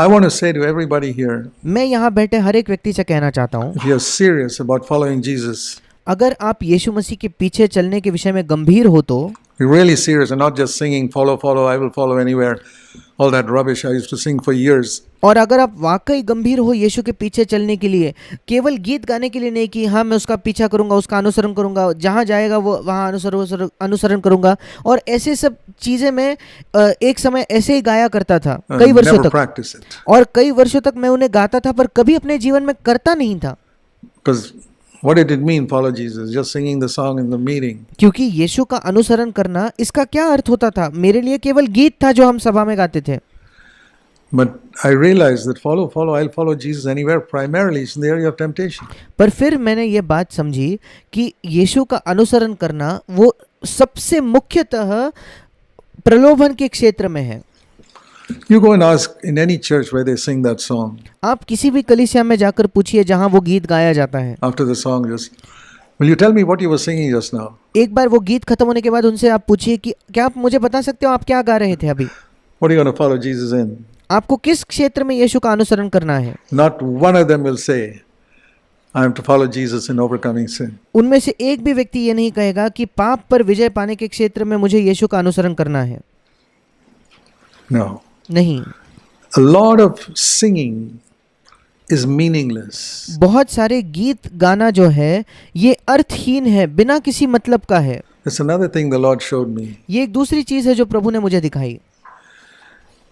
I want to say to everybody here, मैं यहाँ बैठे हर एक व्यक्ति से कहना चाहता हूँ, if you're serious about following Jesus, अगर आप यीशु मसीह के पीछे चलने के विषय में गंभीर हो तो, you're really serious and not just singing, follow, follow, I will follow anywhere, all that rubbish I used to sing for years. और अगर आप वाकई गंभीर हो यीशु के पीछे चलने के लिए, केवल गीत गाने के लिए नहीं कि हाँ मैं उसका पीछा करूंगा, उसका अनुसरण करूंगा, जहाँ जाएगा वो वहाँ अनुसरण करूंगा, और ऐसे सब चीज़ें मैं एक समय ऐसे ही गाया करता था कई वर्षों Never तक, practice it. और कई वर्षों तक मैं उन्हें गाता था पर कभी अपने जीवन में करता नहीं था। Because what did it mean, follow Jesus? Just singing the song in the meeting. क्योंकि यीशु का अनुसरण करना, इसका क्या अर्थ होता था? मेरे लिए केवल गीत था जो हम सभा में गाते थे। But I realized that follow, I'll follow Jesus anywhere, primarily it's in the area of temptation. पर फिर मैंने ये बात समझी कि यीशु का अनुसरण करना वो सबसे मुख्यतः प्रलोभन के क्षेत्र में है। You go and ask in any church where they sing that song. आप किसी भी कलीसिया में जाकर पूछिए जहां वो गीत गाया जाता है। After the song, just, will you tell me what you were singing just now? एक बार वो गीत खत्म होने के बाद उनसे आप पूछिए कि क्या आप मुझे बता सकते हो आप क्या गा रहे थे अभी? What are you going to follow Jesus in? आपको किस क्षेत्र में यीशु का अनुसरण करना है? Not one of them will say, I am to follow Jesus in overcoming sin. उनमें से एक भी व्यक्ति ये नहीं कहेगा कि पाप पर विजय पाने के क्षेत्र में मुझे यीशु का अनुसरण करना है। No. नहीं। A lot of singing is meaningless. बहुत सारे गीत गाना जो है ये अर्थहीन है, बिना किसी मतलब का है। That's another thing the Lord showed me. ये एक दूसरी चीज है जो प्रभु ने मुझे दिखाई।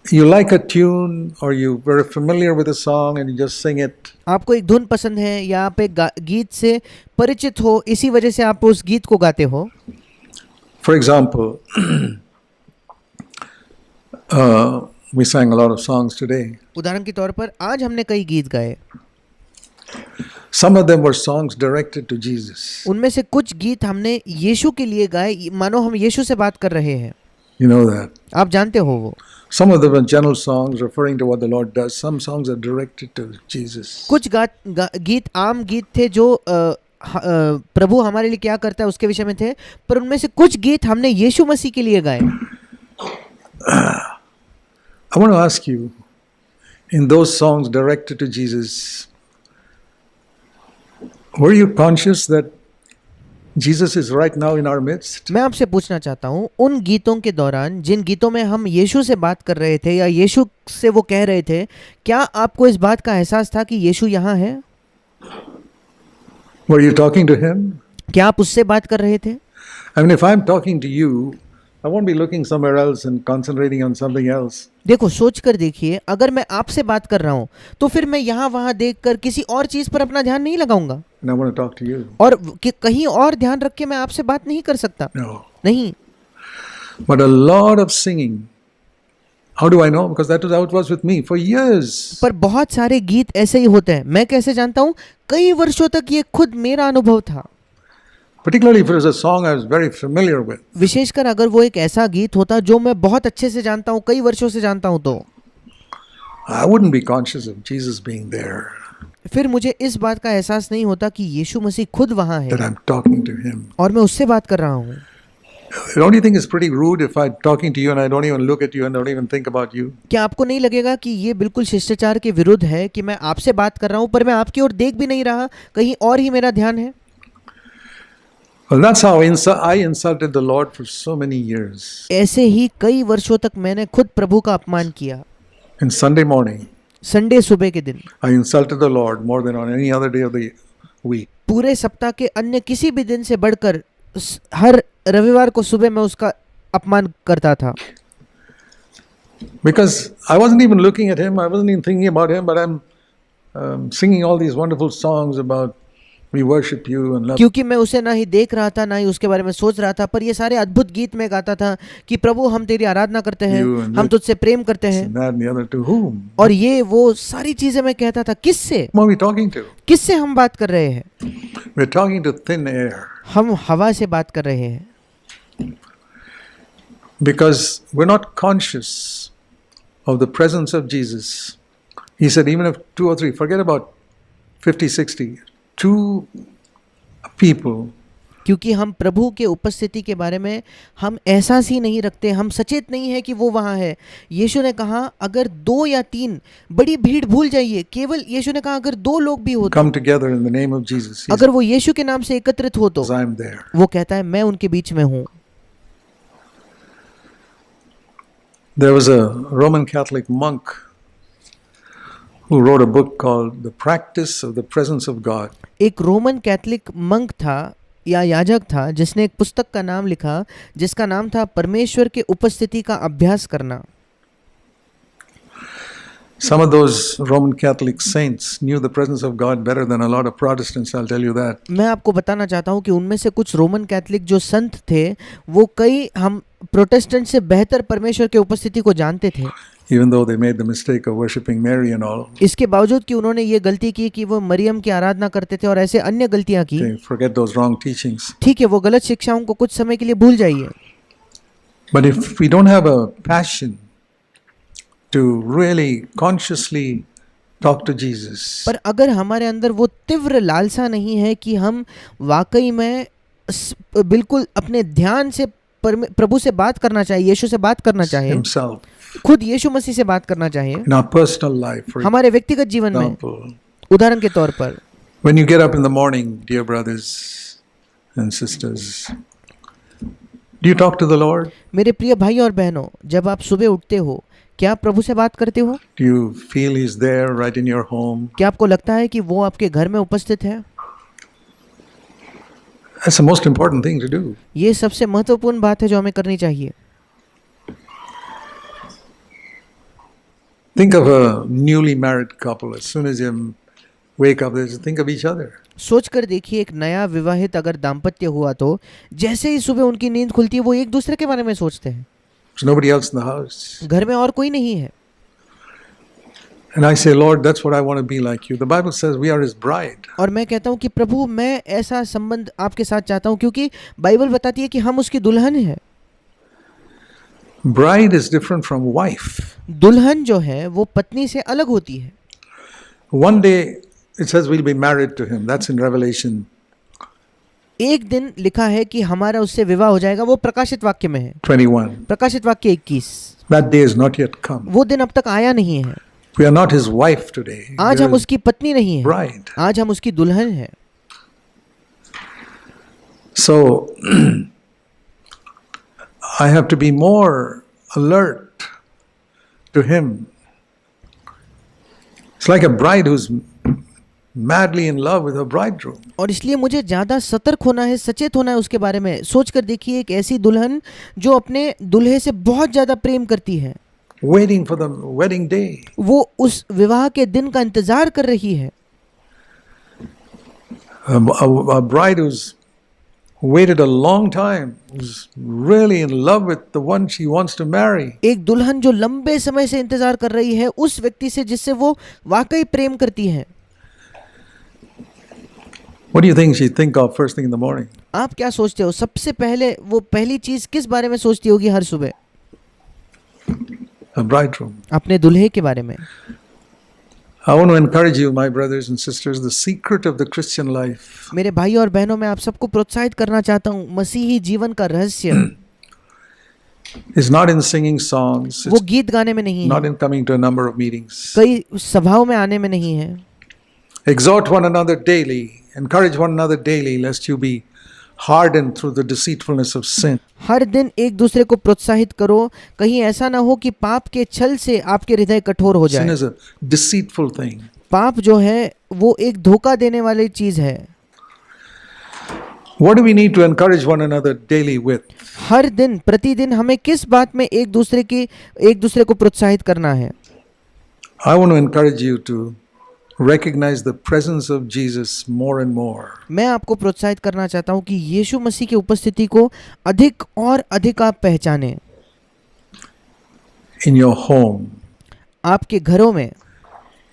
You like a tune or you're very familiar with a song and you just sing it. आपको एक धुन पसंद है या आप एक गीत से परिचित हो, इसी वजह से आप उस गीत को गाते हो। For example, we sang a lot of songs today. उदाहरण के तौर पर आज हमने कई गीत गाए। Some of them were songs directed to Jesus. उनमें से कुछ गीत हमने यीशु के लिए गाए, मानो हम यीशु से बात कर रहे हैं। You know that. आप जानते हो वो। Some of them are general songs referring to what the Lord does. Some songs are directed to Jesus. कुछ गीत आम गीत थे जो प्रभु हमारे लिए क्या करता है उसके विषय में थे, पर उनमें से कुछ गीत हमने यीशु मसीह के लिए गाए। I want to ask you, in those songs directed to Jesus, were you conscious that Jesus is right now in our midst? मैं आपसे पूछना चाहता हूँ, उन गीतों के दौरान जिन गीतों में हम यीशु से बात कर रहे थे या यीशु से वो कह रहे थे, क्या आपको इस बात का एहसास था कि यीशु यहाँ है? Were you talking to him? क्या आप उससे बात कर रहे थे? I mean, if I'm talking to you, I won't be looking somewhere else and concentrating on something else. देखो, सोच कर देखिए, अगर मैं आपसे बात कर रहा हूँ तो फिर मैं यहाँ वहाँ देखकर किसी और चीज पर अपना ध्यान नहीं लगाऊंगा, And I want to talk to you. और कि कहीं और ध्यान रख के मैं आपसे बात नहीं कर सकता। No. नहीं। But a lot of singing. How do I know? Because that was how it was with me for years. पर बहुत सारे गीत ऐसे ही होते हैं। मैं कैसे जानता हूँ? कई वर्षों तक ये खुद मेरा अनुभव था। Particularly if it was a song I was very familiar with. विशेषकर अगर वो एक ऐसा गीत होता जो मैं बहुत अच्छे से जानता हूँ, कई वर्षों से जानता हूँ, तो I wouldn't be conscious of Jesus being there. फिर मुझे इस बात का एहसास नहीं होता कि यीशु मसीह खुद वहाँ है That I'm talking to him. और मैं उससे बात कर रहा हूँ। Don't you think it's pretty rude if I'm talking to you and I don't even look at you and don't even think about you? क्या आपको नहीं लगेगा कि ये बिल्कुल शिष्टाचार के विरुद्ध है कि मैं आपसे बात कर रहा हूँ पर मैं आपकी ओर देख भी नहीं रहा, कहीं और ही मेरा ध्यान है? Well, that's how I insulted the Lord for so many years. ऐसे ही कई वर्षों तक मैंने खुद प्रभु का अपमान किया। In Sunday morning, संडे सुबह के दिन I insulted the Lord more than on any other day of the week. पूरे सप्ताह के अन्य किसी भी दिन से बढ़कर हर रविवार को सुबह मैं उसका अपमान करता था। Because I wasn't even looking at him, I wasn't even thinking about him, but I'm singing all these wonderful songs about we worship you and love. क्योंकि मैं उसे ना ही देख रहा था ना ही उसके बारे में सोच रहा था, पर ये सारे अद्भुत गीत में गाता था कि प्रभु हम तेरी आराधना करते हैं, हम तुझसे प्रेम करते हैं। That and the other to whom? और ये वो सारी चीजें मैं कहता था, किससे? Whom are we talking to? किससे हम बात कर रहे हैं? We're talking to thin air. हम हवा से बात कर रहे हैं। Because we're not conscious of the presence of Jesus. He said, even if 2 or 3, forget about 50, 60, 2 people क्योंकि हम प्रभु के उपस्थिति के बारे में हम एहसास ही नहीं रखते, हम सचेत नहीं है कि वो वहाँ है। यीशु ने कहा अगर 2 या 3, बड़ी भीड़ भूल जाइए, केवल यीशु ने कहा अगर 2 लोग भी हो तो, come together in the name of Jesus, he अगर वो यीशु के नाम से एकत्रित हो तो says, I'm there. वो कहता है मैं उनके बीच में हूँ। There was a Roman Catholic monk who wrote a book called The Practice of the Presence of God. एक रोमन कैथलिक मंक था या याजक था जिसने एक पुस्तक का नाम लिखा जिसका नाम था परमेश्वर के उपस्थिति का अभ्यास करना। Some of those Roman Catholic saints knew the presence of God better than a lot of Protestants, I'll tell you that. मैं आपको बताना चाहता हूँ कि उनमें से कुछ रोमन कैथलिक जो संत थे वो कई हम प्रोटेस्टेंट से बेहतर परमेश्वर के उपस्थिति को जानते थे, Even though they made the mistake of worshipping Mary and all. इसके बावजूद कि उन्होंने ये गलती की कि वो मरियम की आराधना करते थे और ऐसे अन्य गलतियां की। Okay, forget those wrong teachings. ठीक है, वो गलत शिक्षाओं को कुछ समय के लिए भूल जाइए, But if we don't have a passion to really consciously talk to Jesus, पर अगर हमारे अंदर वो तीव्र लालसा नहीं है कि हम वाकई में बिल्कुल अपने ध्यान से प्रभु से बात करना चाहिए, यीशु से बात करना चाहिए, Himself, खुद यीशु मसीह से बात करना चाहिए in our personal life, for हमारे व्यक्तिगत जीवन में। example, उदाहरण के तौर पर when you get up in the morning, dear brothers and sisters, do you talk to the Lord? मेरे प्रिय भाई और बहनों, जब आप सुबह उठते हो क्या आप प्रभु से बात करते हो? Do you feel He's there right in your home? क्या आपको लगता है कि वो आपके घर में उपस्थित है? That's the most important thing to do. ये सबसे महत्वपूर्ण बात है जो हमें करनी चाहिए। Think of a newly married couple. As soon as you wake up, they just think of each other. सोच कर देखिए, एक नया विवाहित अगर दाम्पत्य हुआ तो जैसे ही सुबह उनकी नींद खुलती है वो एक दूसरे के बारे में सोचते हैं। There's nobody else in the house. घर में और कोई नहीं है। And I say, Lord, that's what I want to be like you. The Bible says we are His bride. और मैं कहता हूँ कि प्रभु मैं ऐसा संबंध आपके साथ चाहता हूँ क्योंकि बाइबल बताती है कि हम उसकी दुल्हन हैं। Bride is different from wife. दुल्हन जो है वो पत्नी से अलग होती है। One day it says we'll be married to Him. That's in Revelation. एक दिन लिखा है कि हमारा उससे विवाह हो जाएगा, वो प्रकाशित वाक्य में है, 21. प्रकाशित वाक्य 21। That day is not yet come. वो दिन अब तक आया नहीं है। We are not His wife today. आज We हम are उसकी पत्नी नहीं है, bride. आज हम उसकी दुल्हन हैं। So I have to be more alert to Him. It's like a bride who's madly in love with her bridegroom. और इसलिए मुझे ज़्यादा सतर्क होना है, सचेत होना है उसके बारे में। सोच कर देखिए, एक ऐसी दुल्हन जो अपने दूल्हे से बहुत ज़्यादा प्रेम करती है, Waiting for the wedding day. वो उस विवाह के दिन का इंतजार कर रही है। A bride who's waited a long time, who's really in love with the one she wants to marry. एक दुल्हन जो लंबे समय से इंतजार कर रही है उस व्यक्ति से जिससे वो वाकई प्रेम करती है। What do you think she'd think of first thing in the morning? आप क्या सोचते हो सबसे पहले वो पहली चीज किस बारे में सोचती होगी हर सुबह? A bridegroom. अपने दुल्हे के बारे में। I want to encourage you, my brothers and sisters, the secret of the Christian life मेरे भाई और बहनों, मैं आप सबको प्रोत्साहित करना चाहता हूँ, मसीही जीवन का रहस्य is not in singing songs, वो it's गीत गाने में नहीं not है, in coming to a number of meetings. कई सभाओं में आने में नहीं है। Exhort one another daily, encourage one another daily, lest you be hardened through the deceitfulness of sin. हर दिन एक दूसरे को प्रोत्साहित करो, कहीं ऐसा ना हो कि पाप के छल से आपके हृदय कठोर हो Sin जाए। is a deceitful thing. पाप जो है वो एक धोखा देने वाली चीज है। What do we need to encourage one another daily with? हर दिन प्रतिदिन हमें किस बात में एक दूसरे को प्रोत्साहित करना है? I want to encourage you to recognize the presence of Jesus more and more. मैं आपको प्रोत्साहित करना चाहता हूँ कि यीशु मसीह की उपस्थिति को अधिक और अधिक आप पहचानें। In your home, आपके घरों में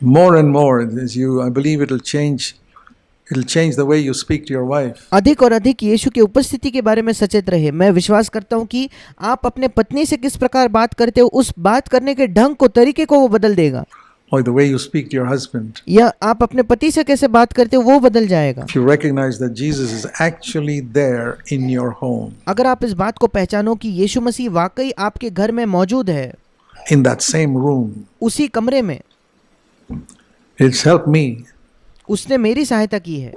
more and more, as you, I believe it'll change the way you speak to your wife. अधिक और अधिक यीशु की उपस्थिति के बारे में सचेत रहे। मैं विश्वास करता हूँ कि आप अपने पत्नी से किस प्रकार बात करते हो, उस बात करने के ढंग को, तरीके को वो बदल देगा। or the way you speak to your husband, या आप अपने पति से कैसे बात करते हो वो बदल जाएगा। if you recognize that Jesus is actually there in your home, अगर आप इस बात को पहचानो कि यीशु मसीह वाकई आपके घर में मौजूद है, in that same room, उसी कमरे में, it's helped me उसने मेरी सहायता की है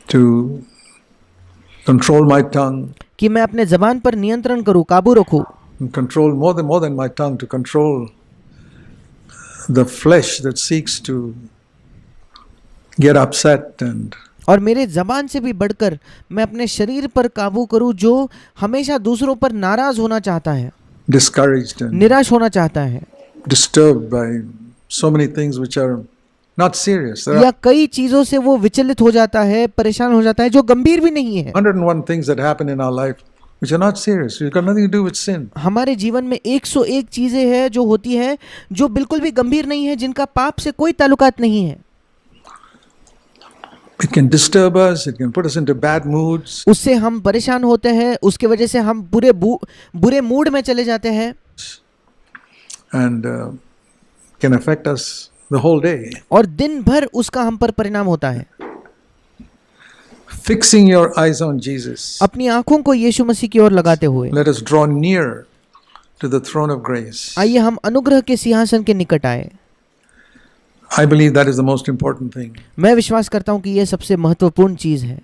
to control my tongue, कि मैं अपने जबान पर नियंत्रण करूं, काबू रखूं, and control more than my tongue, to control the flesh that seeks to get upset and और मेरे जबान से भी बढ़कर मैं अपने शरीर पर काबू करूं जो हमेशा दूसरों पर नाराज होना चाहता है, discouraged and निराश होना चाहता है, disturbed by so many things which are not serious. There या are कई चीजों से वो विचलित हो जाता है, परेशान हो जाता है जो गंभीर भी नहीं है। 101 things that happen in our life which are not serious. It's got nothing to do with sin. हमारे जीवन में 101 चीजें हैं जो होती है जो बिल्कुल भी गंभीर नहीं है, जिनका पाप से कोई ताल्लुकात नहीं है। It can disturb us. It can put us into bad moods. उससे हम परेशान होते हैं, उसके वजह से हम बुरे मूड में चले जाते हैं And can affect us the whole day. और दिन भर उसका हम पर परिणाम होता है। Fixing your eyes on Jesus, अपनी आंखों को यीशु मसीह की ओर लगाते हुए let us draw near to the throne of grace. आइए हम अनुग्रह के सिंहासन के निकट आए। I believe that is the most important thing. मैं विश्वास करता हूं कि यह सबसे महत्वपूर्ण चीज है।